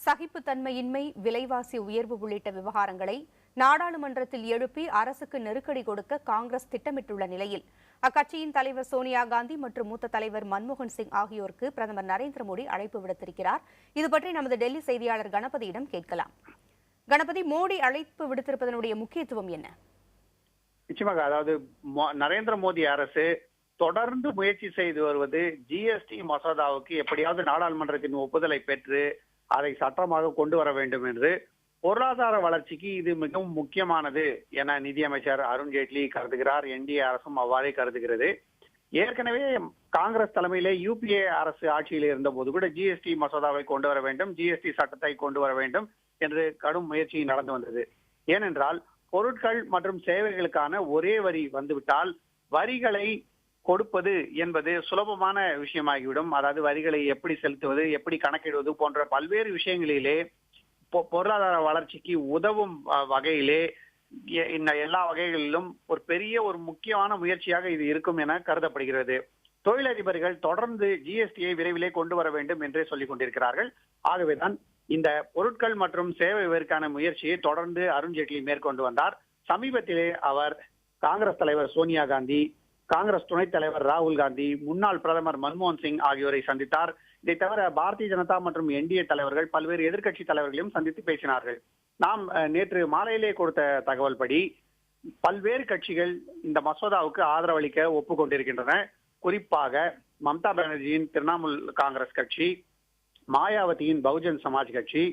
சகிப்புத்தன்மையின்மை, விலைவாசி உயர்வு உள்ளிட்ட விவகாரங்களை நாடாளுமன்றத்தில் எழுப்பி அரசுக்கு நெருக்கடி கொடுக்க காங்கிரஸ் திட்டமிட்டுள்ள நிலையில் அக்கட்சியின் தலைவர் சோனியா காந்தி மற்றும் மூத்த தலைவர் மன்மோகன் சிங் ஆகியோருக்கு பிரதமர் நரேந்திர மோடி அழைப்பு விடுத்திருக்கிறார். இதுபற்றி நமது டெல்லி செய்தியாளர் கணபதியிடம் கேட்கலாம். கணபதி, மோடி அழைப்பு விடுத்திருப்பதனுடைய முக்கியத்துவம் என்ன? நிச்சயமாக, அதாவது நரேந்திர மோடி அரசு தொடர்ந்து முயற்சி செய்து வருவது ஜிஎஸ்டி மசோதாவுக்கு எப்படியாவது நாடாளுமன்றத்தின் ஒப்புதலை பெற்று அதை சட்டமாக கொண்டு வர வேண்டும் என்று. பொருளாதார வளர்ச்சிக்கு இது மிகவும் முக்கியமானது என நிதியமைச்சர் அருண்ஜேட்லி கருதுகிறார். என்டிஏ அரசும் அவ்வாறே கருதுகிறது. ஏற்கனவே காங்கிரஸ் தலைமையிலே யுபிஏ அரசு ஆட்சியில் இருந்த போது கூட ஜிஎஸ்டி மசோதாவை கொண்டு வர வேண்டும், ஜிஎஸ்டி சட்டத்தை கொண்டு வர வேண்டும் என்று கடும் முயற்சி நடந்து வந்தது. ஏனென்றால் பொருட்கள் மற்றும் சேவைகளுக்கான ஒரே வரி வந்துவிட்டால் வரிகளை கொடுப்பது என்பது சுலபமான விஷயமாகிவிடும். அதாவது வரிகளை எப்படி செலுத்துவது, எப்படி கணக்கிடுவது போன்ற பல்வேறு விஷயங்களிலே பொருளாதார வளர்ச்சிக்கு உதவும் வகையிலே இந்த எல்லா வகைகளிலும் ஒரு முக்கியமான முயற்சியாக இது இருக்கும் என கருதப்படுகிறது. தொழிலதிபர்கள் தொடர்ந்து ஜிஎஸ்டியை விரைவிலே கொண்டு வர வேண்டும் என்றே சொல்லிக் கொண்டிருக்கிறார்கள். ஆகவேதான் இந்த பொருட்கள் மற்றும் சேவை வரிக்கான முயற்சியை தொடர்ந்து அருண்ஜேட்லி மேற்கொண்டு வந்தார். சமீபத்திலே அவர் காங்கிரஸ் தலைவர் சோனியா காந்தி, காங்கிரஸ் துணைத் தலைவர் ராகுல் காந்தி, முன்னாள் பிரதமர் மன்மோகன் சிங் ஆகியோரை சந்தித்தார். இதை தவிர பாரதிய ஜனதா மற்றும் என்டிஏ தலைவர்கள் பல்வேறு எதிர்க்கட்சி தலைவர்களையும் சந்தித்து பேசினார்கள். நாம் நேற்று மாலையிலே கொடுத்த தகவல் படி பல்வேறு கட்சிகள் இந்த மசோதாவுக்கு ஆதரவளிக்க ஒப்புக்கொண்டிருக்கின்றன. குறிப்பாக மம்தா பானர்ஜியின் திரிணாமுல் காங்கிரஸ் கட்சி, மாயாவதியின் பகுஜன் சமாஜ் கட்சி,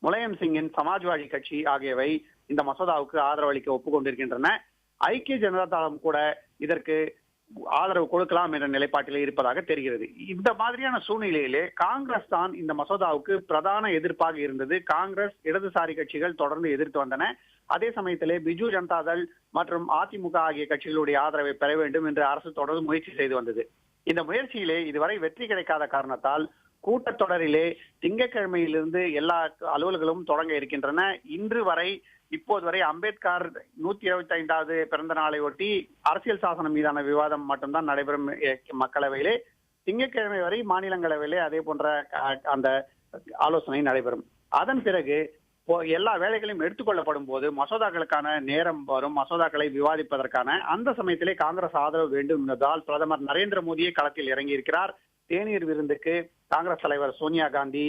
முலாயம் சிங்கின் சமாஜ்வாடி கட்சி ஆகியவை இந்த மசோதாவுக்கு ஆதரவளிக்க ஒப்புக்கொண்டிருக்கின்றன. ஐக்கிய ஜனதா தளம் கூட இதற்கு ஆதரவு கொடுக்கலாம் என்ற நிலைப்பாட்டிலே இருப்பதாக தெரிகிறது. இந்த மாதிரியான சூழ்நிலையிலே காங்கிரஸ் தான் இந்த மசோதாவுக்கு பிரதான எதிர்ப்பாக இருந்தது. காங்கிரஸ், இடதுசாரி கட்சிகள் தொடர்ந்து எதிர்த்து வந்தன. அதே சமயத்திலே பிஜு ஜனதா தள் மற்றும் அதிமுக ஆகிய கட்சிகளுடைய ஆதரவை பெற வேண்டும் என்று அரசு தொடர்ந்து முயற்சி செய்து வந்தது. இந்த முயற்சியிலே இதுவரை வெற்றி கிடைக்காத காரணத்தால் கூட்டத்தொடரிலே திங்கட்கிழமையிலிருந்து எல்லா அலுவல்களும் தொடங்க இருக்கின்றன. இன்று வரை இப்போது வரை அம்பேத்கர் 125வது பிறந்த நாளை ஒட்டி அரசியல் சாசனம் மீதான விவாதம் மட்டும்தான் நடைபெறும் மக்களவையிலே. திங்கட்கிழமை வரை மாநிலங்களவையிலே அதே போன்ற அந்த ஆலோசனை நடைபெறும். அதன் பிறகு எல்லா வேலைகளையும் எடுத்துக்கொள்ளப்படும் போது மசோதாக்களுக்கான நேரம் வரும். மசோதாக்களை விவாதிப்பதற்கான அந்த சமயத்திலே காங்கிரஸ் ஆதரவு வேண்டும் என்பதால் பிரதமர் நரேந்திர மோடியே களத்தில் இறங்கி இருக்கிறார். தேநீர் விருந்துக்கு காங்கிரஸ் தலைவர் சோனியா காந்தி,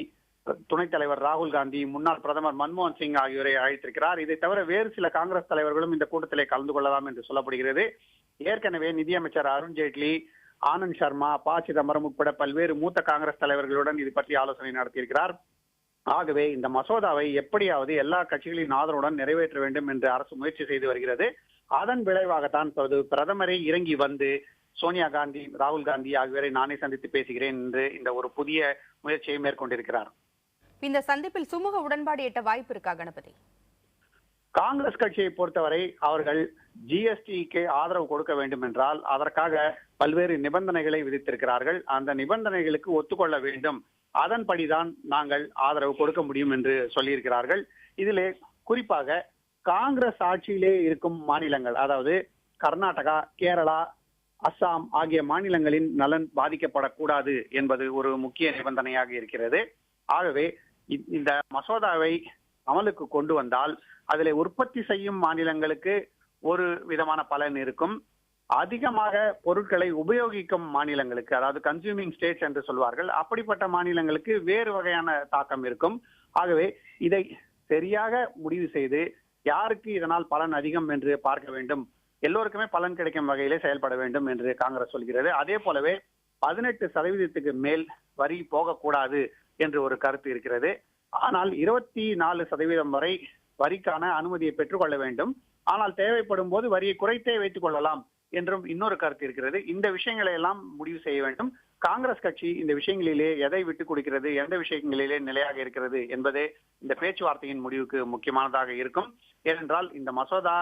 துணைத் தலைவர் ராகுல் காந்தி, முன்னாள் பிரதமர் மன்மோகன் சிங் ஆகியோரை அழைத்திருக்கிறார். இதை தவிர வேறு சில காங்கிரஸ் தலைவர்களும் இந்த கூட்டத்திலே கலந்து கொள்ளலாம் என்று சொல்லப்படுகிறது. ஏற்கனவே நிதியமைச்சர் அருண்ஜேட்லி, ஆனந்த் சர்மா, ப சிதம்பரம் உட்பட பல்வேறு மூத்த காங்கிரஸ் தலைவர்களுடன் இது பற்றி ஆலோசனை நடத்தியிருக்கிறார். ஆகவே இந்த மசோதாவை எப்படியாவது எல்லா கட்சிகளின் ஆதரவுடன் நிறைவேற்ற வேண்டும் என்று அரசு முயற்சி செய்து வருகிறது. அதன் விளைவாகத்தான் பிரதமரை இறங்கி வந்து சோனியா காந்தி, ராகுல் காந்தி ஆகியோரை நானே சந்தித்து பேசுகிறேன் என்று இந்த ஒரு புதிய முயற்சியை மேற்கொண்டிருக்கிறார். இந்த சந்திப்பில் சுமூக உடன்பாடு எட்ட வாய்ப்பு இருக்கா கணபதி? காங்கிரஸ் கட்சியை பொறுத்தவரை அவர்கள் ஜிஎஸ்டிக்கு ஆதரவு கொடுக்க வேண்டும் என்றால் அதற்காக பல்வேறு நிபந்தனைகளை விதித்திருக்கிறார்கள். அந்த நிபந்தனைகளுக்கு ஒத்துக்கொள்ள வேண்டும். அதன்படிதான் நாங்கள் ஆதரவு கொடுக்க முடியும் என்று சொல்லியிருக்கிறார்கள். இதிலே குறிப்பாக காங்கிரஸ் ஆட்சியிலே இருக்கும் மாநிலங்கள், அதாவது கர்நாடகா, கேரளா, அஸ்ஸாம் ஆகிய மாநிலங்களின் நலன் பாதிக்கப்படக்கூடாது என்பது ஒரு முக்கிய நிபந்தனையாக இருக்கிறது. ஆகவே இந்த மசோதாவை அமலுக்கு கொண்டு வந்தால் அதில் உற்பத்தி செய்யும் மாநிலங்களுக்கு ஒரு விதமான பலன் இருக்கும். அதிகமாக பொருட்களை உபயோகிக்கும் மாநிலங்களுக்கு, அதாவது கன்சியூமிங் ஸ்டேட்ஸ் என்று சொல்வார்கள், அப்படிப்பட்ட மாநிலங்களுக்கு வேறு வகையான தாக்கம் இருக்கும். ஆகவே இதை சரியாக முடிவு செய்து யாருக்கு இதனால் பலன் அதிகம் என்று பார்க்க வேண்டும், எல்லோருக்குமே பலன் கிடைக்கும் வகையிலே செயல்பட வேண்டும் என்று காங்கிரஸ் சொல்கிறது. அதே போலவே 18% மேல் வரி போகக்கூடாது என்று ஒரு கருத்து இருக்கிறது. ஆனால் 24% வரை வரிக்கான அனுமதியை பெற்றுக்கொள்ள வேண்டும். ஆனால் தேவைப்படும் போது வரியை குறைத்தே வைத்துக் கொள்ளலாம் என்றும் இன்னொரு கருத்து இருக்கிறது. இந்த விஷயங்களை எல்லாம் முடிவு செய்ய வேண்டும். காங்கிரஸ் கட்சி இந்த விஷயங்களிலே எதை விட்டுக் கொடுக்கிறது, எந்த விஷயங்களிலே நிலையாக இருக்கிறது என்பதே இந்த பேச்சுவார்த்தையின் முடிவுக்கு முக்கியமானதாக இருக்கும். ஏனென்றால் இந்த மசோதா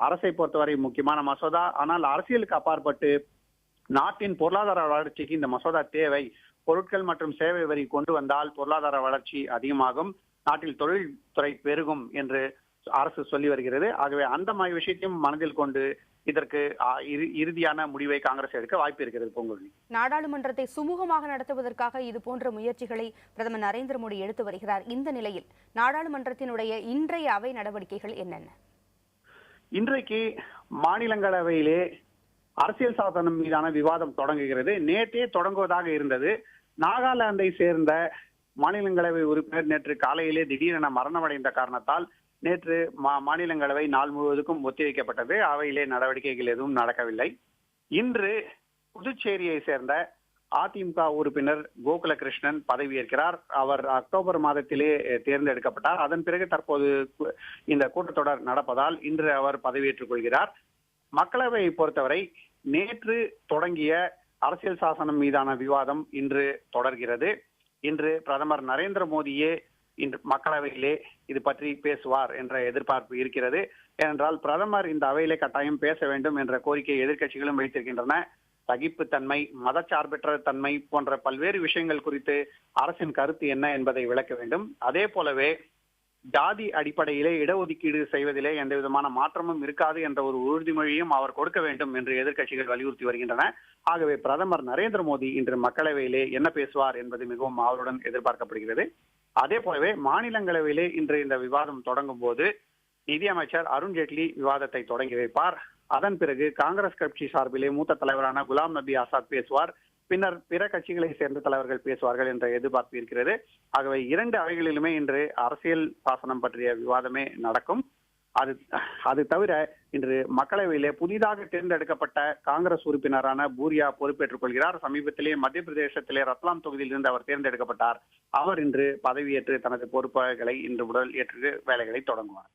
அரசை பொறுத்தவரை முக்கியமான மசோதா. ஆனால் அரசியலுக்கு அப்பாற்பட்டு நாட்டின் பொருளாதார வளர்ச்சிக்கு இந்த மசோதா தேவை. பொருட்கள் மற்றும் சேவை வரி கொண்டு வந்தால் பொருளாதார வளர்ச்சி அதிகமாகும், நாட்டில் தொழில்துறை பெருகும் என்று அரசு சொல்லி வருகிறது. ஆகவே அந்த மாதிரி விஷயத்தையும் மனதில் கொண்டு இதற்கு இறுதியான முடிவை காங்கிரஸ் எடுக்க வாய்ப்பு இருக்கிறது. பொங்கல் நாடாளுமன்றத்தை சுமூகமாக நடத்துவதற்காக இதுபோன்ற முயற்சிகளை பிரதமர் நரேந்திர மோடி எடுத்து வருகிறார். இந்த நிலையில் நாடாளுமன்றத்தினுடைய இன்றைய அவை நடவடிக்கைகள் என்னென்ன? இன்றைக்கு மாநிலங்களவையிலே அரசியல் சாசனம் மீதான விவாதம் தொடங்குகிறது. நேற்றே தொடங்குவதாக இருந்தது. நாகாலாந்தை சேர்ந்த மாநிலங்களவை உறுப்பினர் நேற்று காலையிலே திடீரென மரணமடைந்த காரணத்தால் நேற்று மாநிலங்களவை நாள் முழுவதுக்கும் ஒத்திவைக்கப்பட்டது. அவையிலே நடவடிக்கைகள் எதுவும் நடக்கவில்லை. இன்று புதுச்சேரியை சேர்ந்த அதிமுக உறுப்பினர் கோகுலகிருஷ்ணன் பதவியேற்கிறார். அவர் அக்டோபர் மாதத்திலே தேர்ந்தெடுக்கப்பட்டார். அதன் பிறகு தற்போது இந்த கூட்டத்தொடர் நடப்பதால் இன்று அவர் பதவியேற்றுக் கொள்கிறார். மக்களவையை பொறுத்தவரை நேற்று தொடங்கிய அரசியல் சாசனம் மீதான விவாதம் இன்று தொடர்கிறது. இன்று பிரதமர் நரேந்திர மோடியே இன்று மக்களவையிலே இது பற்றி பேசுவார் என்ற எதிர்பார்ப்பு இருக்கிறது. ஏனென்றால் பிரதமர் இந்த அவையிலே கட்டாயம் பேச வேண்டும் என்ற கோரிக்கையை எதிர்க்கட்சிகளும் வைத்திருக்கின்றன. சகிப்புத்தன்மை, மதச்சார்பற்ற தன்மை போன்ற பல்வேறு விஷயங்கள் குறித்து அரசின் கருத்து என்ன என்பதை விளக்க வேண்டும். அதே போலவே ஜாதி அடிப்படையிலே இடஒதுக்கீடு செய்வதிலே எந்த விதமான மாற்றமும் இருக்காது என்ற ஒரு உறுதிமொழியும் அவர் கொடுக்க வேண்டும் என்று எதிர்க்கட்சிகள் வலியுறுத்தி வருகின்றன. ஆகவே பிரதமர் நரேந்திர மோடி இன்று மக்களவையிலே என்ன பேசுவார் என்பது மிகவும் ஆவலுடன் எதிர்பார்க்கப்படுகிறது. அதே போலவே மாநிலங்களவையிலே இன்று இந்த விவாதம் தொடங்கும் போது நிதியமைச்சர் அருண்ஜேட்லி விவாதத்தை தொடங்கி வைப்பார். அதன் பிறகு காங்கிரஸ் கட்சி சார்பிலே மூத்த தலைவரான குலாம் நபி ஆசாத் பேசுவார். பின்னர் பிற கட்சிகளை சேர்ந்த தலைவர்கள் பேசுவார்கள் என்ற எதிர்பார்ப்பு இருக்கிறது. ஆகவே இரண்டு அவைகளிலுமே இன்று அரசியல் சாசனம் பற்றிய விவாதமே நடக்கும். அது தவிர இன்று மக்களவையிலே புதிதாக தேர்ந்தெடுக்கப்பட்ட காங்கிரஸ் உறுப்பினரான பூரியா பொறுப்பேற்றுக் கொள்கிறார். சமீபத்திலே மத்திய பிரதேசத்திலே ரத்லாம் தொகுதியில் இருந்து அவர் தேர்ந்தெடுக்கப்பட்டார். அவர் இன்று பதவியேற்று தனது பொறுப்புகளை இன்று முதல் ஏற்று வேலைகளை தொடங்குவார்.